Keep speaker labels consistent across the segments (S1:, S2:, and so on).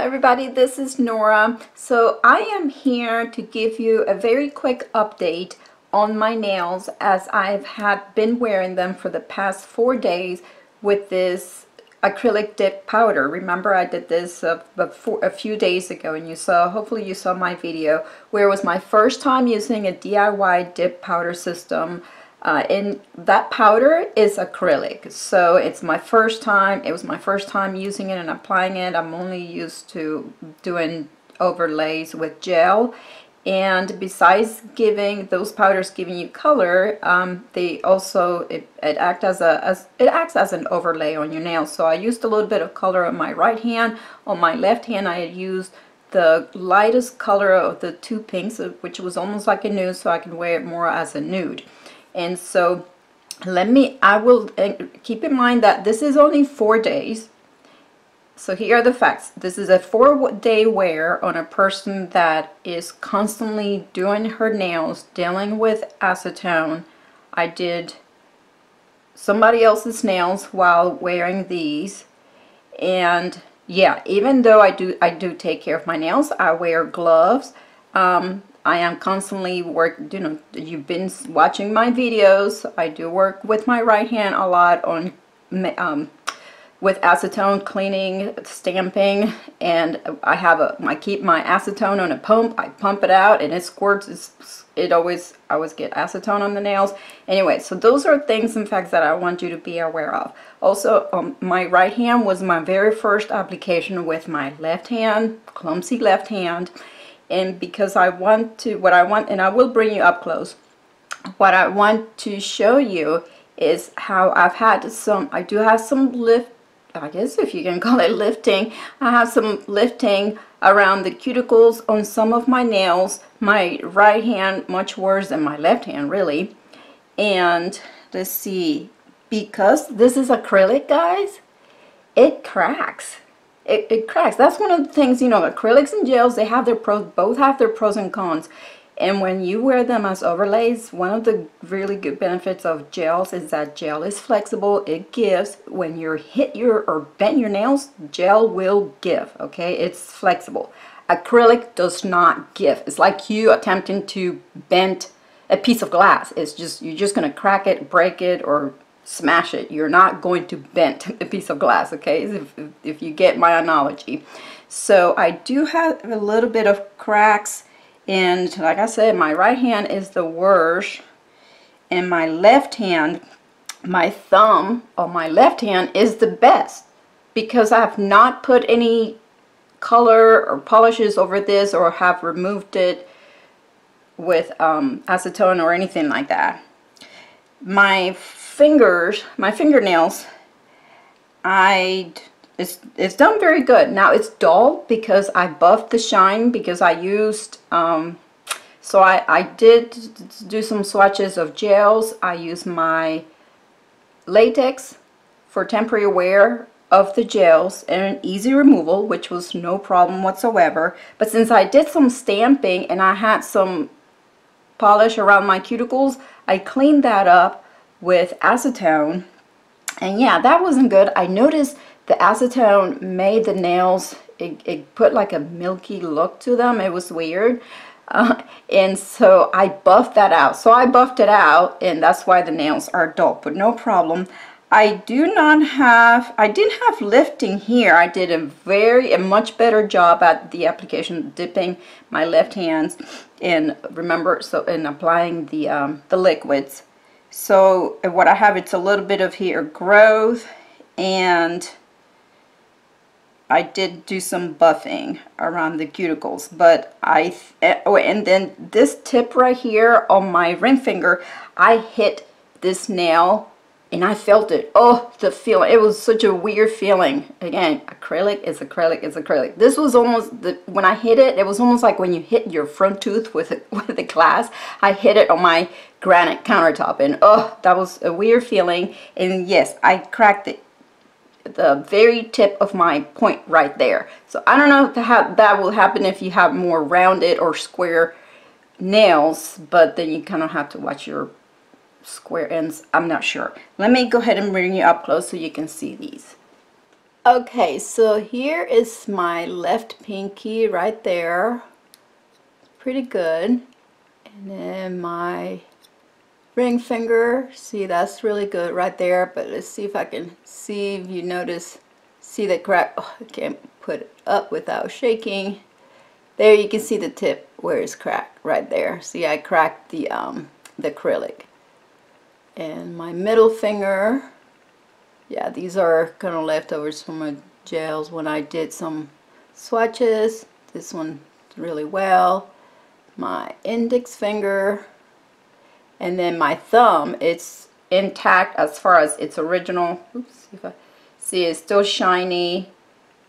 S1: Hi everybody, this is Nora. So I am here to give you a very quick update on my nails as I've been wearing them for the past 4 days with this acrylic dip powder. Remember I did this a few days ago, and hopefully you saw my video where it was my first time using a DIY dip powder system. And that powder is acrylic, so it was my first time using it and applying it. I'm only used to doing overlays with gel, and besides giving those powders giving you color, they also it acts as an overlay on your nails. So I used a little bit of color on my right hand. On my left hand I had used the lightest color of the two pinks, which was almost like a nude, so I can wear it more as a nude. And so I will keep in mind that this is only 4 days. So here are the facts. This is a 4-day wear on a person that is constantly doing her nails, dealing with acetone. I did somebody else's nails while wearing these, and yeah, even though I do take care of my nails, I wear gloves. I am constantly you've been watching my videos. I do work with my right hand a lot on with acetone cleaning, stamping, and I keep my acetone on a pump. I pump it out and it squirts. I always get acetone on the nails. Anyway, so those are things and facts that I want you to be aware of. Also, my right hand was my very first application with my left hand, clumsy left hand. And because and I will bring you up close, what I want to show you is how I do have some lift, I guess if you can call it lifting. I have some lifting around the cuticles on some of my nails. My right hand much worse than my left hand, really. And let's see, because this is acrylic, guys, it cracks. It cracks. That's one of the things, acrylics and gels, both have their pros and cons. And when you wear them as overlays, one of the really good benefits of gels is that gel is flexible. It gives. When you hit or bend your nails, gel will give, okay? It's flexible. Acrylic does not give. It's like you attempting to bend a piece of glass. You're just going to crack it, break it, or smash it. You're not going to bend a piece of glass, okay, if you get my analogy. So I do have a little bit of cracks, and like I said, my right hand is the worst, and my left hand, my thumb on my left hand is the best, because I have not put any color or polishes over this or have removed it with acetone or anything like that. My fingernails, it's done very good. Now it's dull because I buffed the shine, because I used so I did do some swatches of gels. I used my latex for temporary wear of the gels and an easy removal, which was no problem whatsoever. But since I did some stamping and I had some polish around my cuticles, I cleaned that up with acetone, and yeah, that wasn't good. I noticed the acetone made the nails, it put like a milky look to them. It was weird, and so I buffed that out. So I buffed it out, and that's why the nails are dull, but no problem. I didn't have lifting here. I did a much better job at the application, dipping my left hands in applying the liquids. So what I have, it's a little bit of here growth, and I did do some buffing around the cuticles. But and then this tip right here on my ring finger, I hit this nail and I felt it. Oh, the feeling, it was such a weird feeling. Again, acrylic is acrylic is acrylic. This was almost, when I hit it, it was almost like when you hit your front tooth with a glass. I hit it on my granite countertop, and oh, that was a weird feeling. And yes, I cracked the very tip of my point right there. So I don't know how that will happen if you have more rounded or square nails, but then you kind of have to watch your square ends. I'm not sure. Let me go ahead and bring you up close so you can see these. Okay, so here is my left pinky right there. Pretty good. And then my ring finger, see, that's really good right there. But let's see if I can see if you notice, see the crack. Oh, I can't put it up without shaking. There you can see the tip where it's cracked right there. See, I cracked the acrylic. And my middle finger, yeah, these are kind of leftovers from my gels when I did some swatches. This one really well. My index finger, and then my thumb, it's intact as far as its original. Oops, if I see, it's still shiny.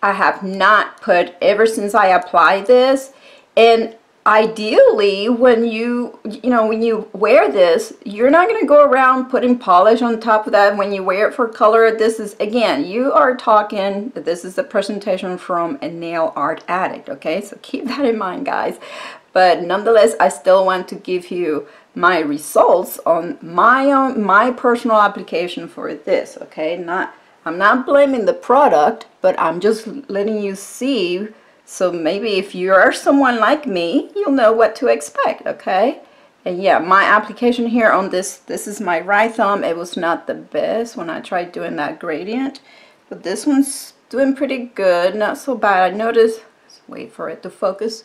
S1: I have not put, ever since I applied this, and ideally when you wear this, you're not going to go around putting polish on top of that when you wear it for color. This is, again, you are talking, this is a presentation from a nail art addict, okay? So keep that in mind, guys. But nonetheless, I still want to give you my results on my personal application for this, okay? I'm not blaming the product, but I'm just letting you see. So maybe if you are someone like me, you'll know what to expect, okay? And yeah, my application here on this is my right thumb. It was not the best when I tried doing that gradient, but this one's doing pretty good, not so bad. I noticed, let's wait for it to focus.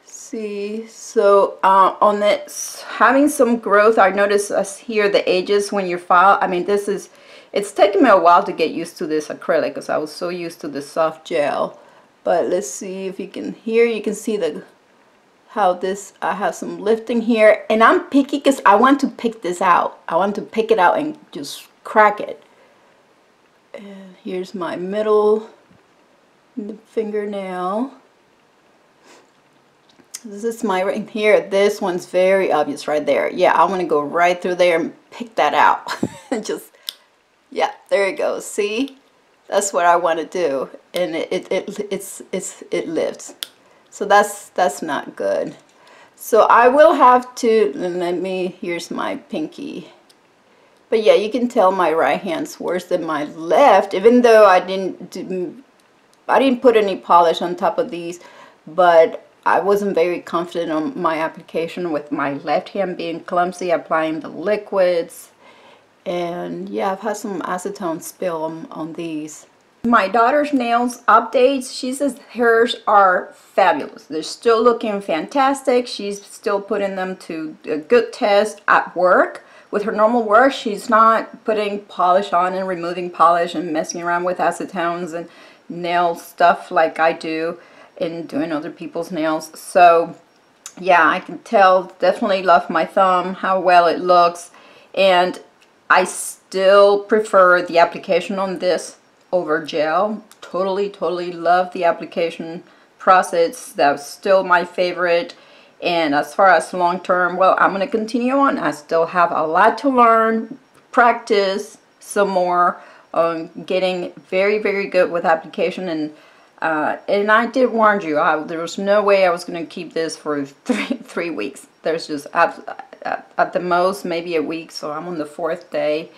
S1: See, so on it having some growth, I notice here the edges when you file. I mean, it's taken me a while to get used to this acrylic because I was so used to the soft gel. But let's see if you can, here you can see how this, I have some lifting here, and I'm picky because I want to pick this out. I want to pick it out and just crack it. And here's my middle fingernail. This is my right here. This one's very obvious right there. Yeah, I'm gonna go right through there and pick that out. Just, yeah, there you go. See, that's what I want to do, and it lifts. So that's not good. So I will have to, let me, here's my pinky. But yeah, you can tell my right hand's worse than my left, even though I didn't put any polish on top of these, but I wasn't very confident on my application with my left hand being clumsy applying the liquids. And yeah, I've had some acetone spill on these. My daughter's nails updates, she says hers are fabulous. They're still looking fantastic. She's still putting them to a good test at work. With her normal work, she's not putting polish on and removing polish and messing around with acetones and nail stuff like I do in doing other people's nails. So yeah, I can tell, definitely love my thumb, how well it looks, and I still prefer the application on this over gel. Totally love the application process. That's still my favorite. And as far as long term, well, I'm going to continue on. I still have a lot to learn, practice some more on getting very good with application. And I did warn you, there was no way I was going to keep this for three weeks. There's just at the most maybe a week, so I'm on the 4th day.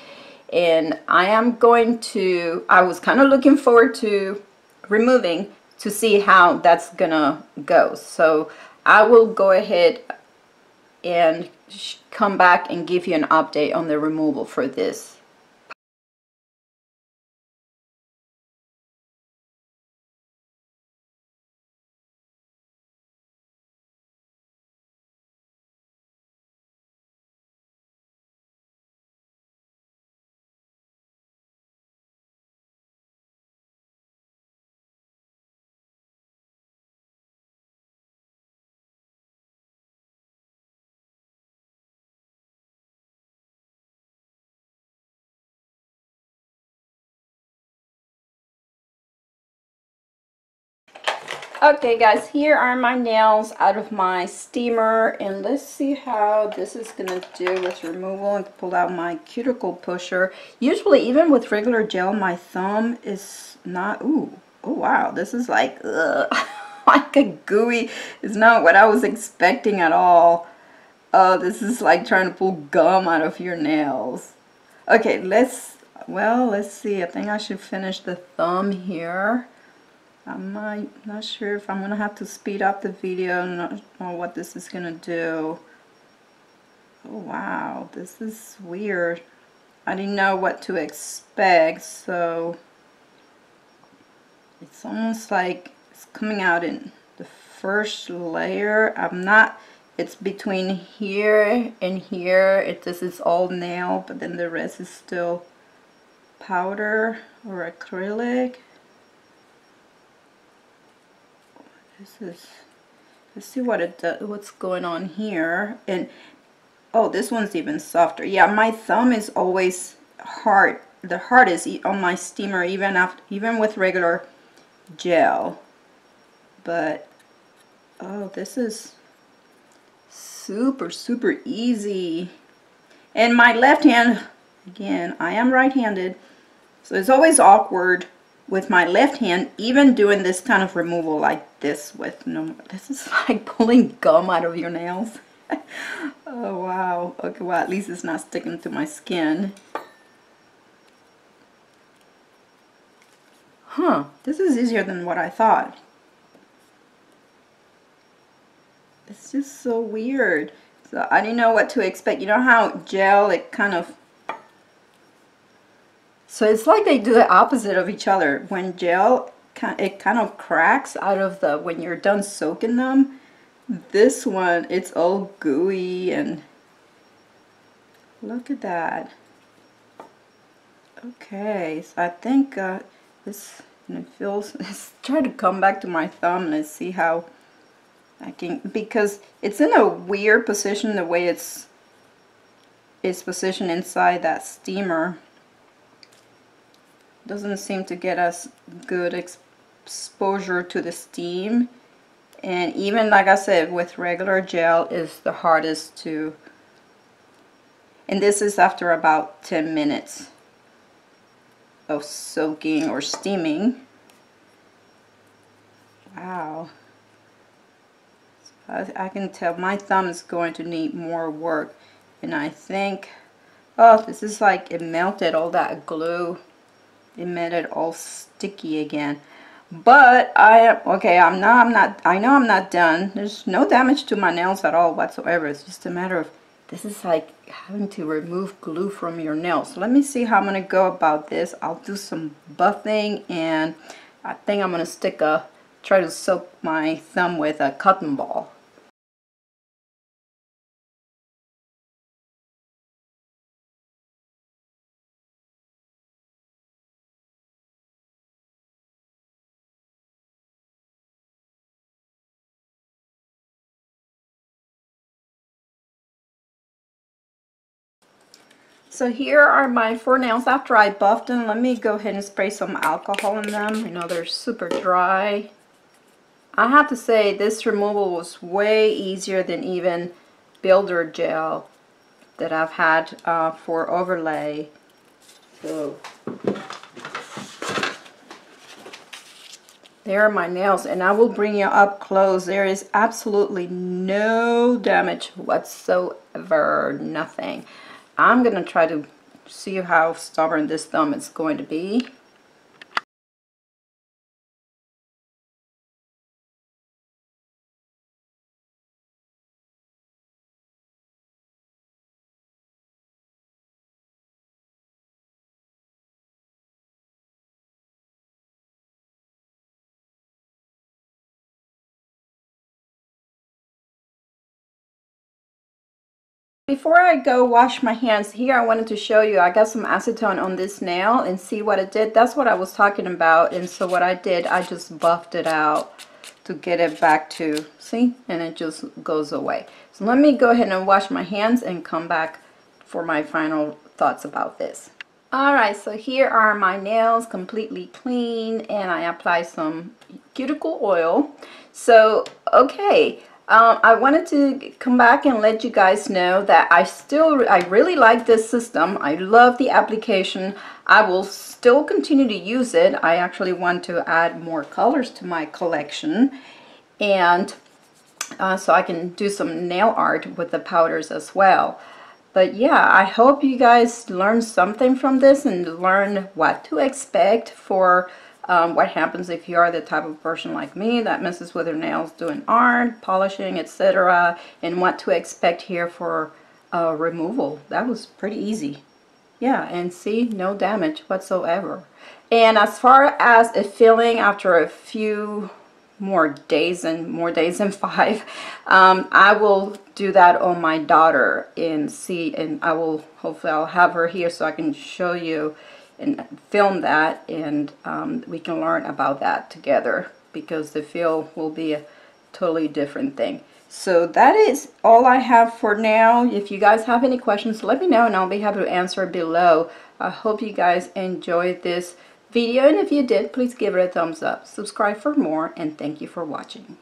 S1: And I was kind of looking forward to removing to see how that's gonna go. So I will go ahead and come back and give you an update on the removal for this. Okay guys, here are my nails out of my steamer, and let's see how this is gonna do with removal. And pull out my cuticle pusher. Usually even with regular gel, my thumb is not, oh wow, this is like like a gooey. It's not what I was expecting at all. Oh, this is like trying to pull gum out of your nails. Okay, let's Well, let's see. I think I should finish the thumb here. Not sure if I'm gonna have to speed up the video. Not know what this is gonna do. Oh wow, this is weird. I didn't know what to expect, so it's almost like it's coming out in the first layer. It's between here and here. This is all nail, but then the rest is still powder or acrylic. Let's see what it does, what's going on here. And oh, this one's even softer. Yeah, my thumb is always hard. The hardest on my steamer, even with regular gel. But oh, this is super easy. And my left hand, again, I am right-handed, so it's always awkward with my left hand, even doing this kind of removal like this with this is like pulling gum out of your nails. Oh wow. Okay, well at least it's not sticking to my skin. Huh, this is easier than what I thought. It's just so weird. So I didn't know what to expect. You know how gel, it kind of... So it's like they do the opposite of each other. When gel, it kind of cracks out of the... When you're done soaking them. This one, it's all gooey and... Look at that. Okay, so I think this... And it feels... Let's try to come back to my thumb and see how... I can, because it's in a weird position the way it's positioned inside that steamer. Doesn't seem to get us good exposure to the steam, and even like I said, with regular gel is the hardest to. And this is after about 10 minutes of soaking or steaming. Wow. I can tell my thumb is going to need more work, and I think, oh, this is like it melted all that glue. It made it all sticky again. But I know I'm not done. There's no damage to my nails at all whatsoever. It's just a matter of, this is like having to remove glue from your nails. So let me see how I'm gonna go about this. I'll do some buffing, and I think I'm gonna try to soak my thumb with a cotton ball. So here are my 4 nails after I buffed them. Let me go ahead and spray some alcohol in them. You know, they're super dry. I have to say this removal was way easier than even builder gel that I've had for overlay. So there are my nails, and I will bring you up close. There is absolutely no damage whatsoever, nothing. I'm going to try to see how stubborn this thumb is going to be. Before I go wash my hands, here I wanted to show you, I got some acetone on this nail and see what it did. That's what I was talking about. And so what I did, I just buffed it out to get it back to, see, and it just goes away. So let me go ahead and wash my hands and come back for my final thoughts about this. Alright, so here are my nails completely clean, and I apply some cuticle oil. So, okay. I wanted to come back and let you guys know that I really like this system. I love the application. I will still continue to use it. I actually want to add more colors to my collection, and so I can do some nail art with the powders as well. But yeah, I hope you guys learned something from this and learn what to expect for what happens if you are the type of person like me that messes with her nails doing art, polishing, etc. and what to expect here for removal. That was pretty easy. Yeah, and see, no damage whatsoever. And as far as a feeling after a few more days than 5, I will do that on my daughter and see, and I will, hopefully I'll have her here so I can show you and film that, and we can learn about that together, because the feel will be a totally different thing. So that is all I have for now. If you guys have any questions, let me know and I'll be happy to answer below. I hope you guys enjoyed this video, and if you did, please give it a thumbs up, subscribe for more, and thank you for watching.